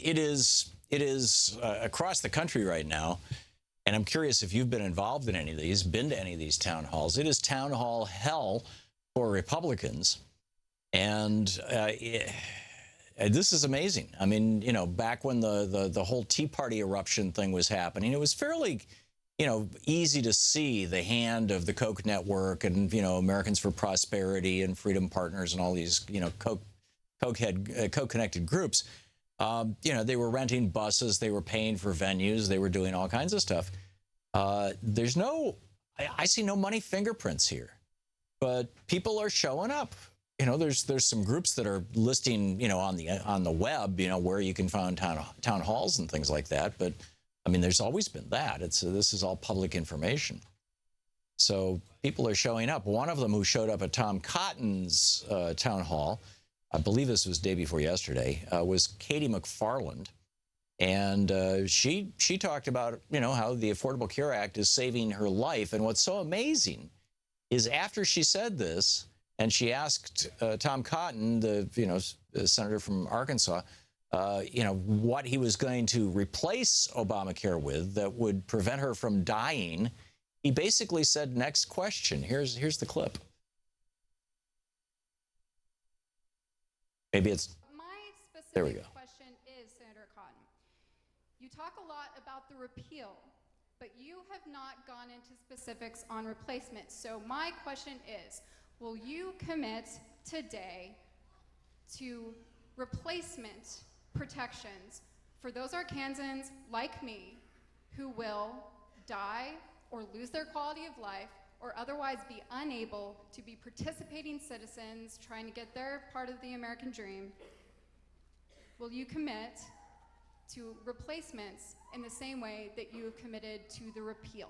it is across the country right now. And I'm curious if you've been involved in any of these, been to any of these town halls. It is town hall hell for Republicans. And this is amazing. I mean, you know, back when the whole Tea Party eruption thing was happening, it was fairly, you know, easy to see the hand of the Koch network and, you know, Americans for Prosperity and Freedom Partners and all these, you know, Koch-connected groups. You know, they were renting buses, they were paying for venues, they were doing all kinds of stuff. There's no, I see no money fingerprints here, but people are showing up. You know, there's some groups that are listing, you know, on the web, you know, where you can find town halls and things like that. But I mean, there's always been that. This is all public information. So people are showing up. One of them who showed up at Tom Cotton's town hall, I believe this was day before yesterday, was Katie McFarland. And she talked about, you know, how the Affordable Care Act is saving her life. And what's so amazing is after she said this, and she asked Tom Cotton, the senator from Arkansas, you know, what he was going to replace Obamacare with that would prevent her from dying. He basically said, "Next question." Here's the clip. Maybe it's my specific there we go. Question is, Senator Cotton, you talk a lot about the repeal, but you have not gone into specifics on replacement. So my question is, will you commit today to replacement protections for those Arkansans like me who will die or lose their quality of life or otherwise be unable to be participating citizens trying to get their part of the American dream? Will you commit to replacements in the same way that you have committed to the repeal?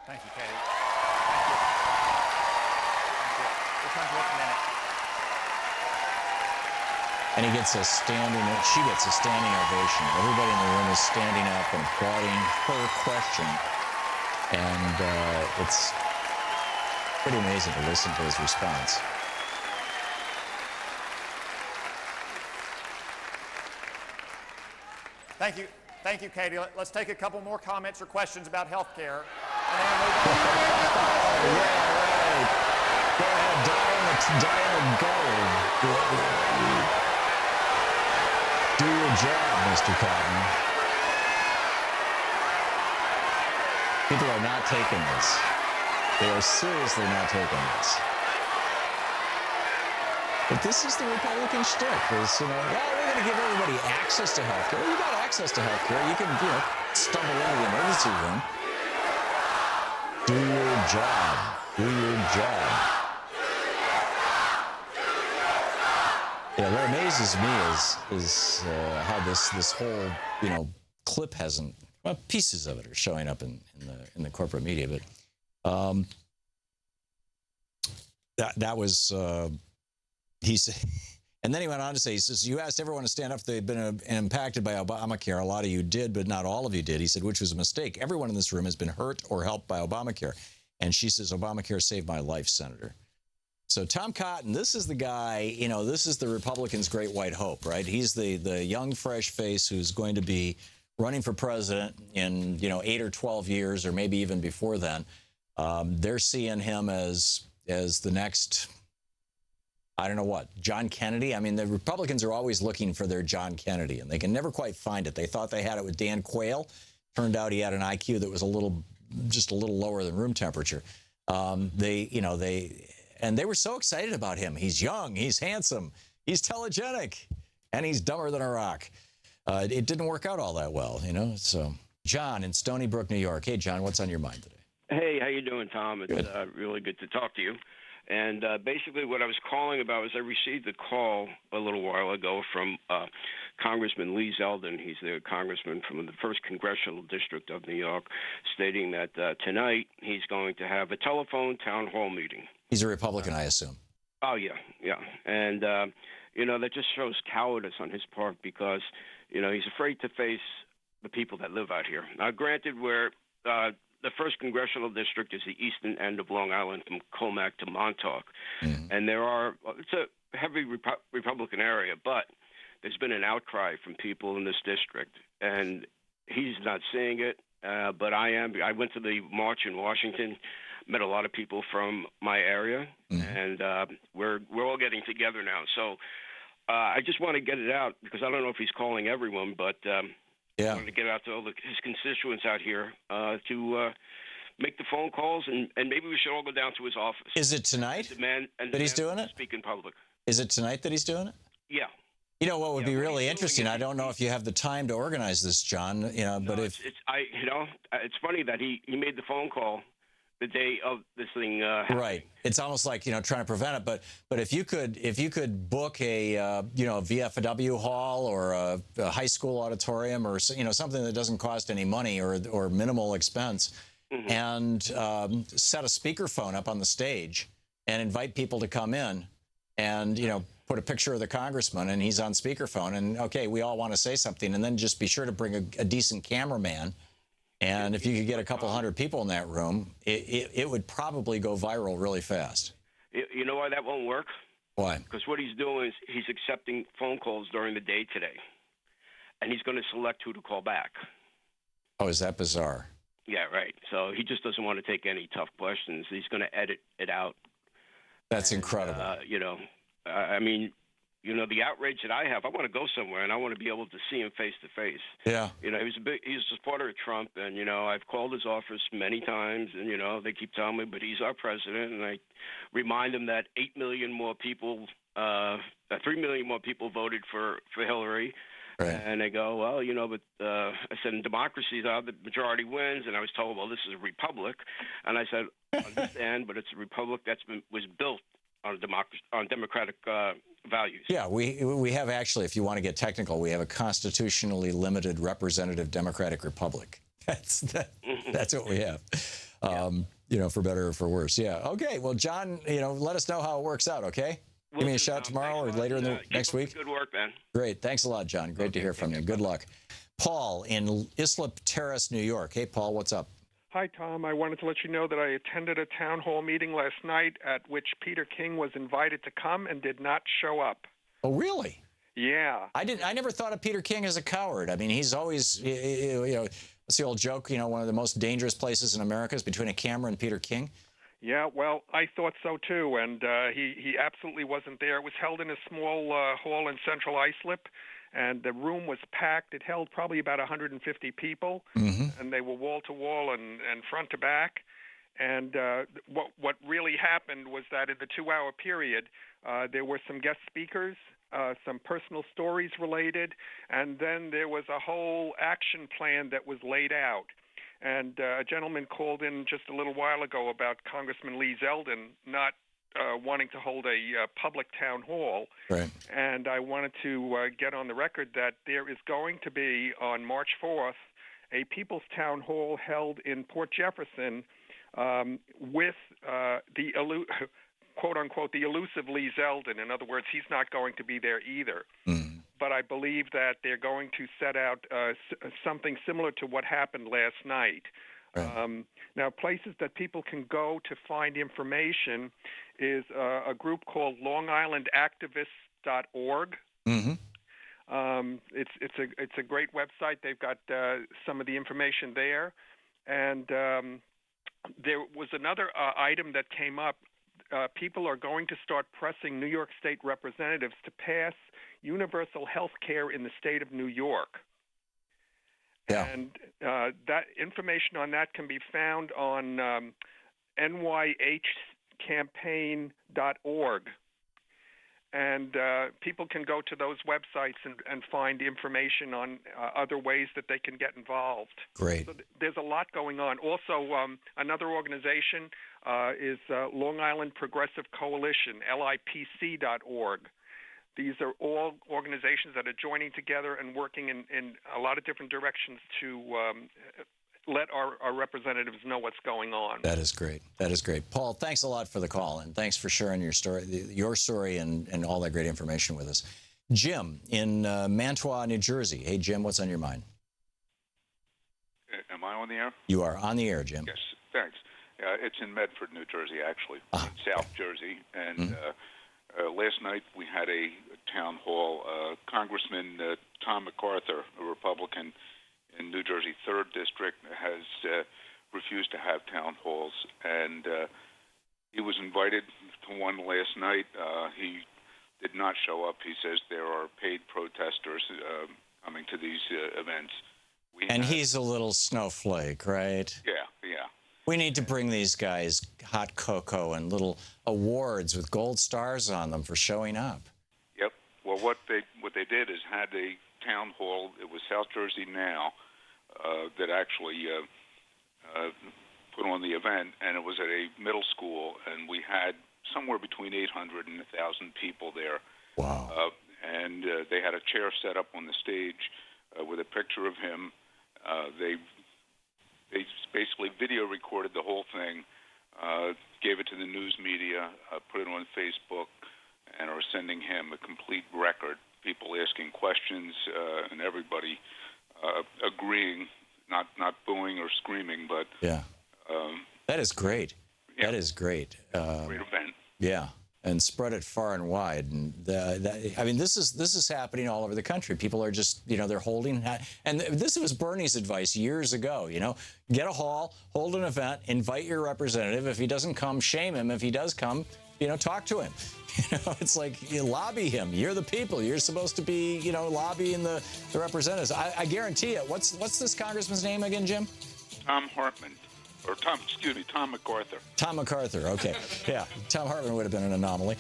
Thank you, Katie. Thank you. We'll come to it in a minute. And she gets a standing ovation. Everybody in the room is standing up and applauding her question. And it's pretty amazing to listen to his response. Thank you. Thank you, Katie. Let's take a couple more comments or questions about health care. Go ahead, dial gold. Do your job, Mr. Cotton. People are not taking this. They are seriously not taking this. But this is the Republican shtick. Is, you know, well, we're going to give everybody access to health care. Well, you got access to health care. You can, you know, stumble into the emergency room. Do your job. Do your job. Yeah, what amazes me is how this whole, you know, clip hasn't. Well, pieces of it are showing up in the corporate media, but that was he said, and then he went on to say, he says, you asked everyone to stand up if they've been impacted by Obamacare. A lot of you did, but not all of you did. He said, which was a mistake. Everyone in this room has been hurt or helped by Obamacare. And she says, Obamacare saved my life, Senator. So Tom Cotton, this is the guy, you know, this is the Republicans' great white hope, right? He's the young, fresh face who's going to be running for president in, you know, 8 or 12 years, or maybe even before then. They're seeing him as the next, I don't know what, John Kennedy. I mean, the Republicans are always looking for their John Kennedy, and they can never quite find it. They thought they had it with Dan Quayle. Turned out he had an IQ that was just a little lower than room temperature. And they were so excited about him. He's young, he's handsome, he's telegenic, and he's dumber than a rock. It didn't work out all that well, you know. So, John in Stony Brook, New York. Hey, John, what's on your mind today? Hey, how you doing, Tom? It's really good to talk to you. And basically what I was calling about was I received a call a little while ago from Congressman Lee Zeldin. He's the congressman from the 1st Congressional District of New York, stating that tonight he's going to have a telephone town hall meeting. He's a Republican, I assume. Oh, yeah. And, you know, that just shows cowardice on his part because, you know, he's afraid to face the people that live out here. Now, granted, where the 1st Congressional District is the eastern end of Long Island from Comac to Montauk. Mm-hmm. And it's a heavy Republican area, but there's been an outcry from people in this district, and he's not seeing it, but I am. I went to the march in Washington, met a lot of people from my area, and we're all getting together now. So I just want to get it out because I don't know if he's calling everyone, but I wanted to get out to all his constituents out here to make the phone calls, and maybe we should all go down to his office. Is it tonight that he's doing it? Speak in public. Is it tonight that he's doing it? Yeah. You know what would be really interesting? I don't know if you have the time to organize this, John. You know, but it's funny that he made the phone call the day of this thing happening. Right. It's almost like, trying to prevent it. But if you could book a VFW hall or a high school auditorium or something that doesn't cost any money or minimal expense, and set a speakerphone up on the stage and invite people to come in, and put a picture of the congressman and he's on speakerphone, and okay, we all want to say something, and then just be sure to bring a decent cameraman. And if you could get a couple hundred people in that room, it would probably go viral really fast. You know why that won't work? Why? Because what he's doing is he's accepting phone calls during the day today, and he's going to select who to call back. Oh, is that bizarre? Yeah, right. So he just doesn't want to take any tough questions. He's going to edit it out. That's incredible. I mean, the outrage that I have, I want to go somewhere and I want to be able to see him face to face. Yeah. He's a supporter of Trump, and I've called his office many times, and they keep telling me, but he's our president, and I remind him that 3 million more people voted for Hillary. Right. And they go, well, but I said, in democracies, the majority wins. And I was told, well, this is a republic. And I said, I understand, but it's a republic was built on democratic values. Yeah, we have actually, if you want to get technical, we have a constitutionally limited representative democratic republic. That's what we have. For better or for worse. Yeah. Okay. Well, John, let us know how it works out. Okay. Give me a shout tomorrow or later in the next week. Good work, man. Great. Thanks a lot, John. Great to hear from you. Good luck. Paul in Islip Terrace, New York. Hey, Paul, what's up? Hi, Tom. I wanted to let you know that I attended a town hall meeting last night at which Peter King was invited to come and did not show up. Oh, really? Yeah. I never thought of Peter King as a coward. I mean, he's always, it's the old joke, one of the most dangerous places in America is between a camera and Peter King. Yeah, well, I thought so too, and he absolutely wasn't there. It was held in a small hall in Central Islip, and the room was packed. It held probably about 150 people, and they were wall to wall and front to back. And what really happened was that in the 2-hour period, there were some guest speakers, some personal stories related, and then there was a whole action plan that was laid out. And a gentleman called in just a little while ago about Congressman Lee Zeldin not wanting to hold a public town hall. Right. And I wanted to get on the record that there is going to be, on March 4th, a People's Town Hall held in Port Jefferson with the quote-unquote, the elusive Lee Zeldin. In other words, he's not going to be there either. But I believe that they're going to set out something similar to what happened last night. Right. Now, places that people can go to find information is a group called LongIslandActivists.org. It's a great website. They've got some of the information there. And there was another item that came up. People are going to start pressing New York State representatives to pass universal health care in the state of New York. Yeah. And that information on that can be found on nyhcampaign.org. And people can go to those websites and find information on other ways that they can get involved. Great. So there's a lot going on. Also, another organization is Long Island Progressive Coalition, LIPC.org. These are all organizations that are joining together and working in a lot of different directions to let our representatives know what's going on. That is great. That is great. Paul, thanks a lot for the call, and thanks for sharing your story and all that great information with us. Jim in Mantua, New Jersey. Hey, Jim, what's on your mind? Am I on the air? You are on the air, Jim. Yes, thanks. It's in Medford, New Jersey, actually, in South Jersey. And Last night we had a town hall. Congressman Tom MacArthur, a Republican in New Jersey 3rd District, has refused to have town halls, and he was invited to one last night. He did not show up. He says there are paid protesters coming to these events. And he's a little snowflake, right? Yeah. We need to bring these guys hot cocoa and little awards with gold stars on them for showing up. Yep. Well, what they did is had a town hall. It was South Jersey Now that actually put on the event, and it was at a middle school, and we had somewhere between 800 and 1,000 people there. Wow. And they had a chair set up on the stage with a picture of him. They basically video recorded the whole thing, gave it to the news media, put it on Facebook, and are sending him a complete record. People asking questions, and everybody agreeing, not booing or screaming, but yeah, that is great. Yeah. That is great. Great event. Yeah, and spread it far and wide. And I mean, this is happening all over the country. People are just, they're holding. And this was Bernie's advice years ago. Get a hall, hold an event, invite your representative. If he doesn't come, shame him. If he does come, talk to him. It's like you lobby him. You're the people. You're supposed to be, lobbying the representatives. I guarantee it. What's this congressman's name again, Jim? Thom Hartmann. Or Thom MacArthur. Thom MacArthur, okay. Yeah, Thom Hartmann would have been an anomaly.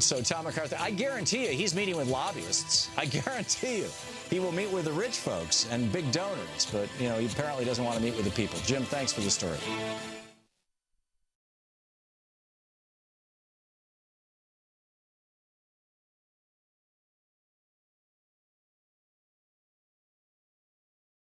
So Thom MacArthur, I guarantee you he's meeting with lobbyists. I guarantee you. He will meet with the rich folks and big donors, but, he apparently doesn't want to meet with the people. Jim, thanks for the story.